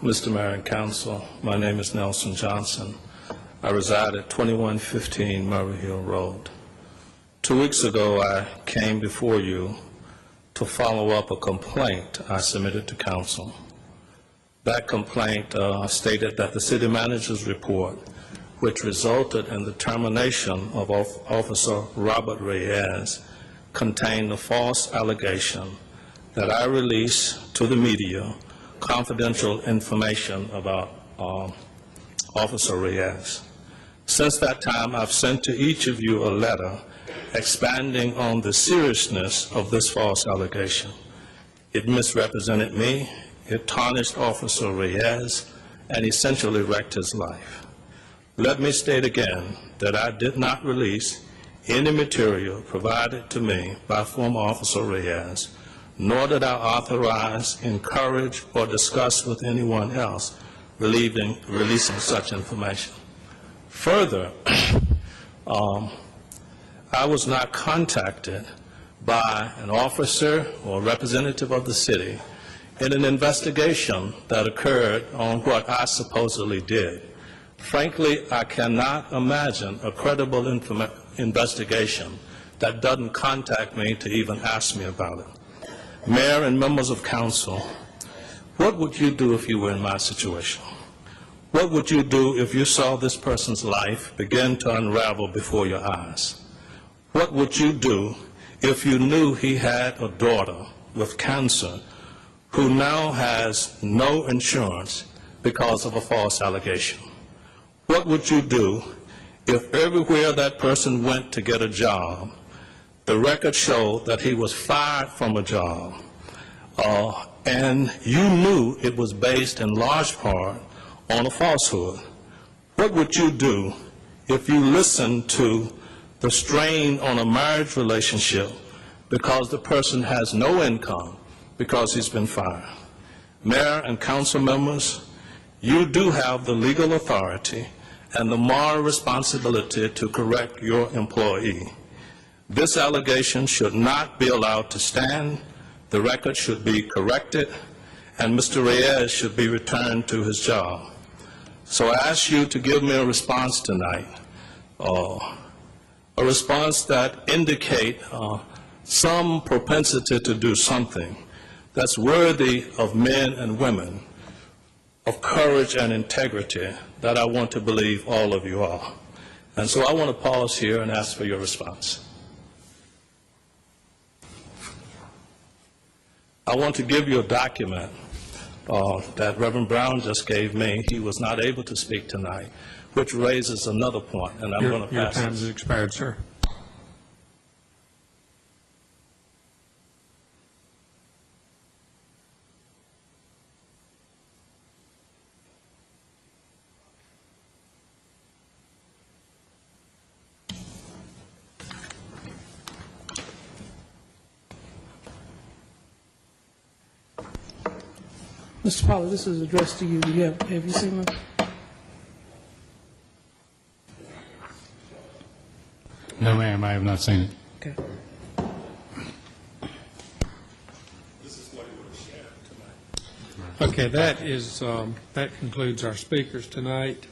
Mr. Mayor and Council, my name is Nelson Johnson. I reside at 2115 Murray Hill Road. 2 weeks ago, I came before you to follow up a complaint I submitted to Council. That complaint stated that the city manager's report, which resulted in the termination of Officer Robert Reyes, contained a false allegation that I released to the media confidential information about Officer Reyes. Since that time, I've sent to each of you a letter expanding on the seriousness of this false allegation. It misrepresented me, it tarnished Officer Reyes, and essentially wrecked his life. Let me state again that I did not release any material provided to me by former Officer Reyes, nor did I authorize, encourage, or discuss with anyone else releasing such information. Further, I was not contacted by an officer or representative of the city in an investigation that occurred on what I supposedly did. Frankly, I cannot imagine a credible investigation that doesn't contact me to even ask me about it. Mayor and members of council, what would you do if you were in my situation? What would you do if you saw this person's life begin to unravel before your eyes? What would you do if you knew he had a daughter with cancer who now has no insurance because of a false allegation? What would you do if everywhere that person went to get a job, the record showed that he was fired from a job, and you knew it was based in large part on a falsehood? What would you do if you listened to the strain on a marriage relationship because the person has no income because he's been fired? Mayor and council members, you do have the legal authority and the moral responsibility to correct your employee. This allegation should not be allowed to stand. The record should be corrected, and Mr. Reyes should be returned to his job. So I ask you to give me a response tonight, a response that indicates some propensity to do something that's worthy of men and women of courage and integrity that I want to believe all of you are. And so I want to pause here and ask for your response. I want to give you a document that Reverend Brown just gave me. He was not able to speak tonight, which raises another point, and I'm going to pass Your time has expired, sir. Mr. Pollard, this is addressed to you. Have you seen them? No, ma'am, I have not seen it. Okay. This is what he would have shared tonight. Okay, that concludes our speakers tonight.